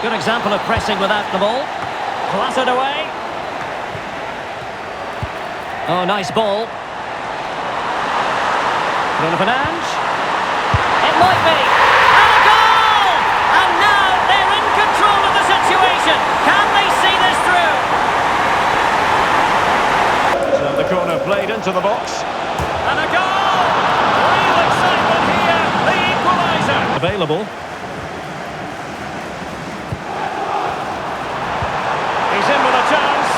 Good example of pressing without the ball. Clattered away. Oh, nice ball. Bruno Fernandes. It might be. And a goal! And now they're in control of the situation. Can they see this through? So the corner played into the box. And a goal! Real excitement here. The equaliser. Available. He's in with a chance.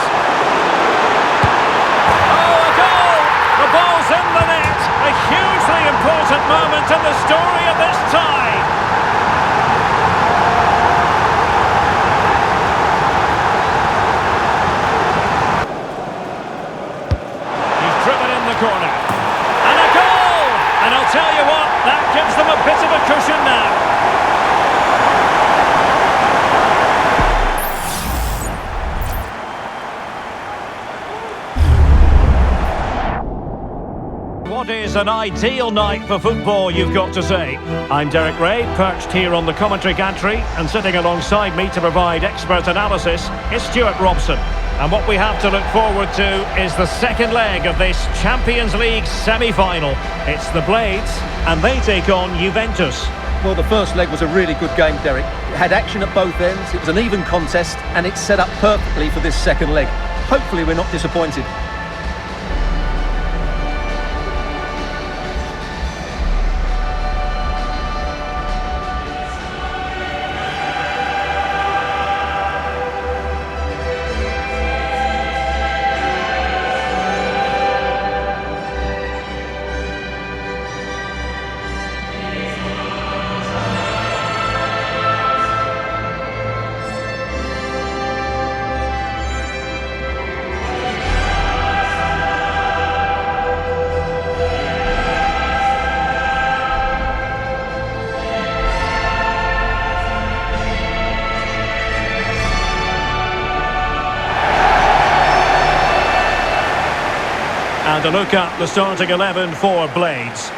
Oh, a goal! The ball's in the net. A hugely important moment in the story of this tie. He's driven in the corner. And a goal! And I'll tell you what, that gives them a bit of a cushion now. What is an ideal night for football, you've got to say. I'm Derek Ray, perched here on the commentary gantry, and sitting alongside me to provide expert analysis is Stuart Robson. And what we have to look forward to is the second leg of this Champions League semi-final. It's the Blades, and they take on Juventus. Well, the first leg was a really good game, Derek. It had action at both ends, it was an even contest, and it's set up perfectly for this second leg. Hopefully we're not disappointed. And a look at the starting 11 for Blades.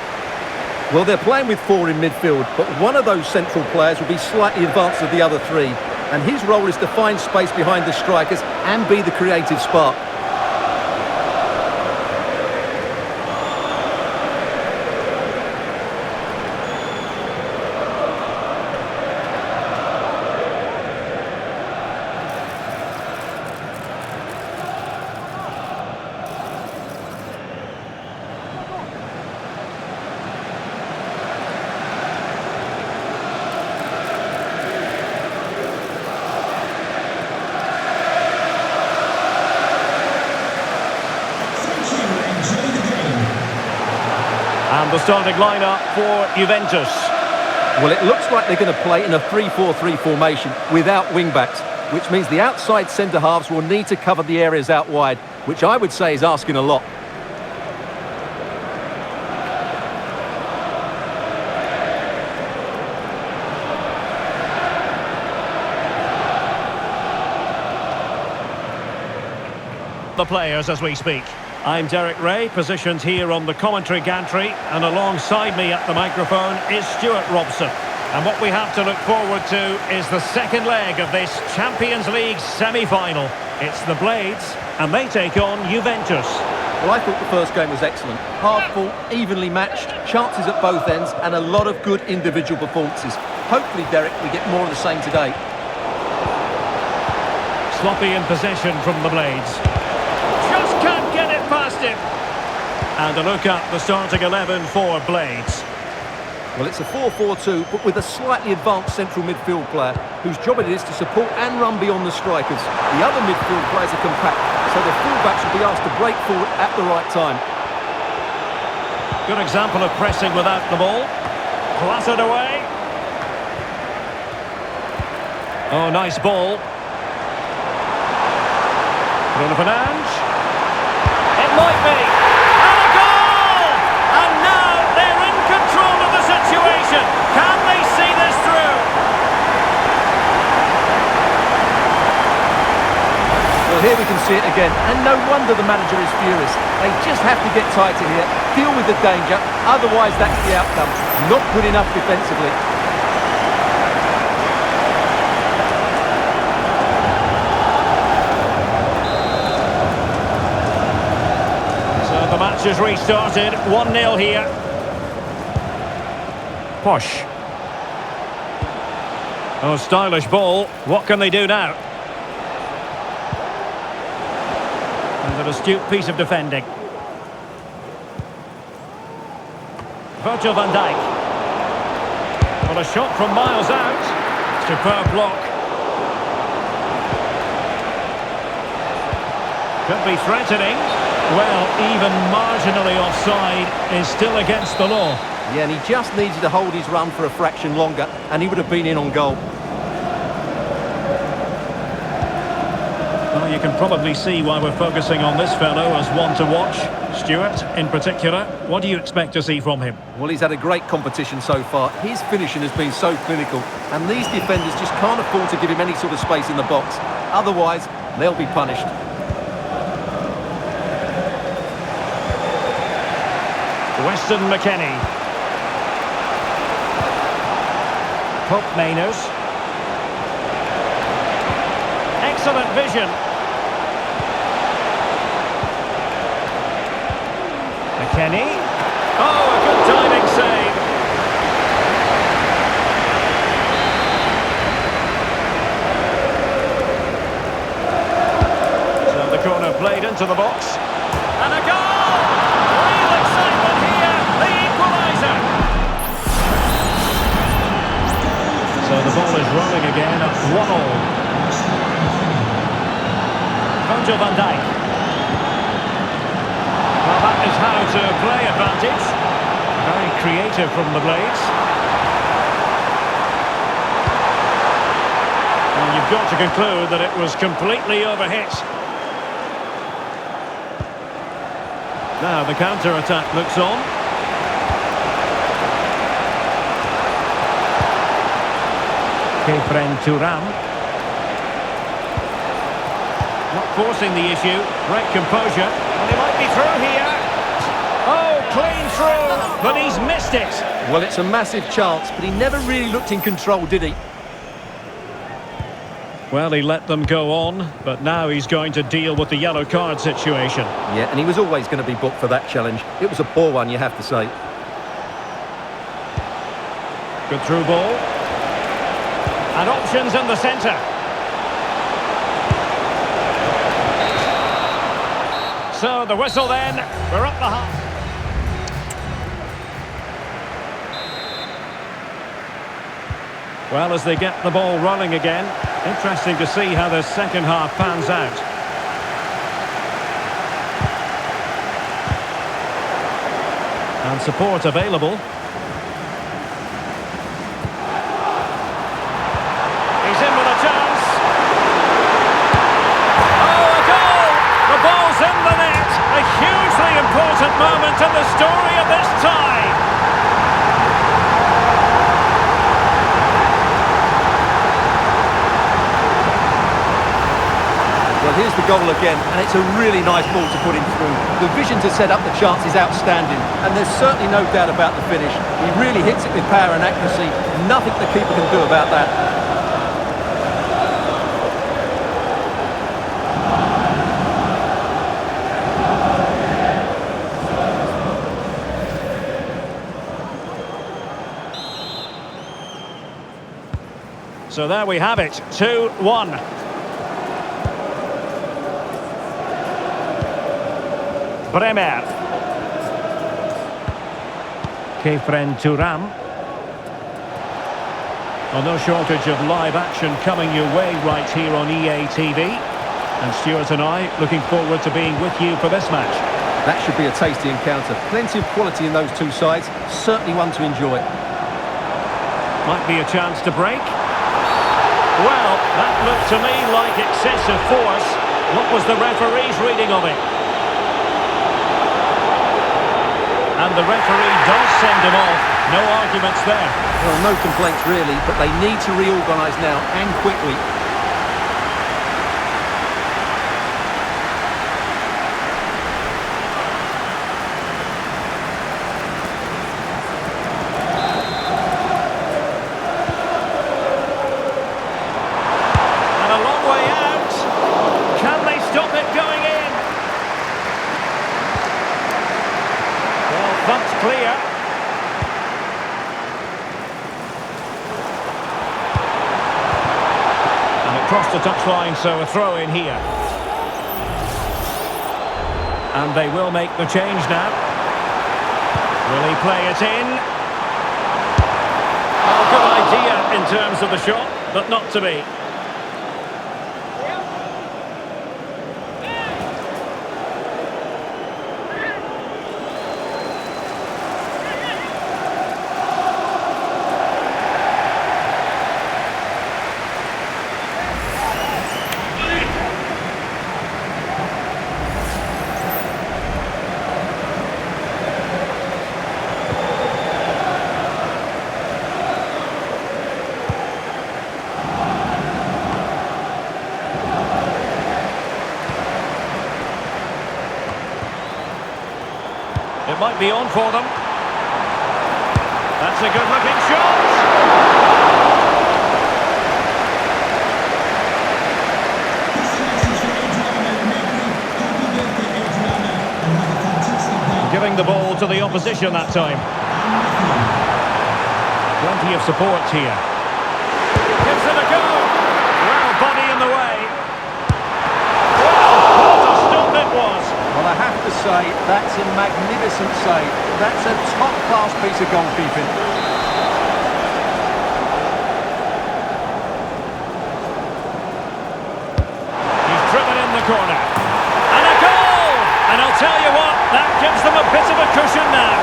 Well, they're playing with four in midfield, but one of those central players will be slightly advanced of the other three, and his role is to find space behind the strikers and be the creative spark. And the starting lineup for Juventus. Well, it looks like they're going to play in a 3-4-3 formation without wing-backs, which means the outside centre-halves will need to cover the areas out wide, which I would say is asking a lot. The players as we speak. I'm Derek Ray, positioned here on the commentary gantry, and alongside me at the microphone is Stuart Robson. And what we have to look forward to is the second leg of this Champions League semi-final. It's the Blades, and they take on Juventus. Well, I thought the first game was excellent. Hard-fought, evenly matched, chances at both ends, and a lot of good individual performances. Hopefully, Derek, we get more of the same today. Sloppy in possession from the Blades. Just can't get it past him. And a look at the starting 11 for Blades. Well, it's a 4-4-2, but with a slightly advanced central midfield player whose job it is to support and run beyond the strikers. The other midfield players are compact, so the fullbacks will be asked to break forward at the right time. Good example of pressing without the ball. Clattered away. Oh, nice ball. Bruno Fernandes. It might be. And a goal! And now they're in control of the situation. Can they see this through? Well, here we can see it again, and no wonder the manager is furious. They just have to get tighter here, deal with the danger, otherwise that's the outcome. Not good enough defensively. match has restarted. 1-0 here. Posh. Oh, stylish ball. What can they do now? And an astute piece of defending. Virgil van Dijk. Well, a shot from miles out. Superb block. Could be threatening. Well, even marginally offside is still against the law. Yeah, and he just needed to hold his run for a fraction longer, and he would have been in on goal. Well, you can probably see why we're focusing on this fellow as one to watch. Stuart, in particular, what do you expect to see from him? Well, he's had a great competition so far. His finishing has been so clinical, and these defenders just can't afford to give him any sort of space in the box. Otherwise, they'll be punished. Weston McKennie. Pope Mainers. Excellent vision. McKennie. Oh, a good timing save. So the corner played into the box. And a goal! Real excitement here, the equaliser. So the ball is rolling again at 1-1. Virgil van Dijk. Well, that is how to play advantage. Very creative from the Blades. And you've got to conclude that it was completely overhit. Now the counter-attack looks on. Kefren Turam. Not forcing the issue. Great composure. And he might be through here. Oh, clean through. But he's missed it. Well, it's a massive chance, but he never really looked in control, did he? Well, he let them go on, but now he's going to deal with the yellow card situation. Yeah, and he was always going to be booked for that challenge. It was a poor one, you have to say. Good through ball. And options in the centre. So the whistle then. We're up the half. Well, as they get the ball rolling again, interesting to see how the second half pans out. And support available. He's in with a chance. Oh, a goal! The ball's in the net. A hugely important moment in the story of this tie. Well, here's the goal again, and it's a really nice ball to put him through. The vision to set up the chance is outstanding, and there's certainly no doubt about the finish. He really hits it with power and accuracy. Nothing the keeper can do about that. So there we have it, 2-1. Bremer. Kefren Turam. Well, no shortage of live action coming your way right here on EA TV. And Stuart and I looking forward to being with you for this match. That should be a tasty encounter. Plenty of quality in those two sides. Certainly one to enjoy. Might be a chance to break. Well, that looked to me like excessive force. What was the referee's reading of it? And the referee does send him off. No arguments there. Well, no complaints really, but they need to reorganise now, and quickly. And a long way out. Can they stop it going in? across the touchline, so a throw in here. And they will make the change now. Will he play it in? Oh, good idea in terms of the shot, but not to be. It might be on for them. That's a good-looking shot. Giving the ball to the opposition that time. Plenty of support here. Gives it a go. Well, body in the way. Well, what a stop it was. Well, I have to say, that's a magnificent save. That's a top-class piece of goalkeeping. He's driven in the corner. And a goal! And I'll tell you what, that gives them a bit of a cushion now.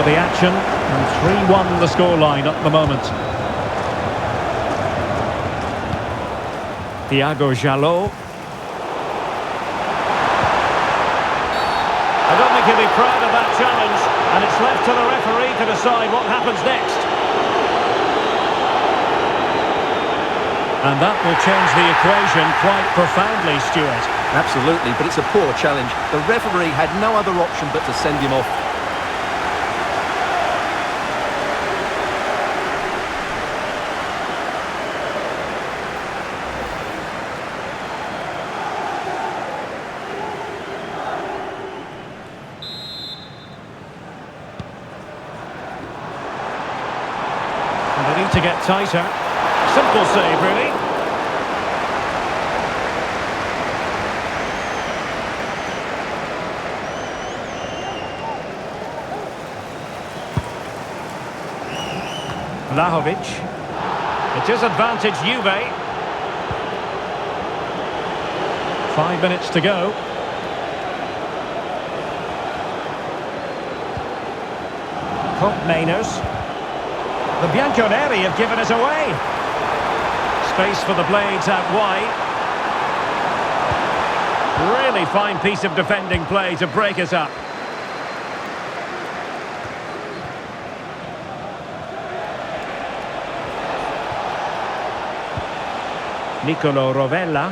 The action, and 3-1 the scoreline at the moment. Thiago Jalot. I don't think he'll be proud of that challenge, and it's left to the referee to decide what happens next. And that will change the equation quite profoundly, Stuart. Absolutely, but it's a poor challenge. The referee had no other option but to send him off. They need to get tighter. Simple save, really. Vlahovic. It is advantage Juve. 5 minutes to go. Mainers. The Bianconeri have given us away. Space for the blades out wide. Really fine piece of defending play to break us up. Nicolo Rovella.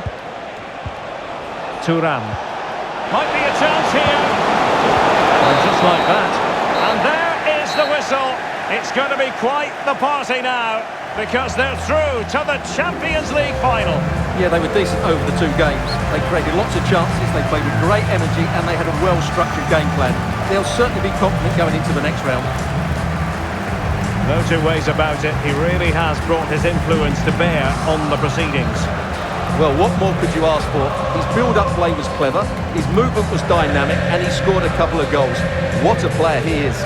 Thuram. Might be a chance here. And just like that. And there is the whistle. It's going to be quite the party now, because they're through to the Champions League final. Yeah, they were decent over the two games. They created lots of chances, they played with great energy, and they had a well-structured game plan. They'll certainly be confident going into the next round. No two ways about it, he really has brought his influence to bear on the proceedings. Well, what more could you ask for? His build-up play was clever, his movement was dynamic, and he scored a couple of goals. What a player he is.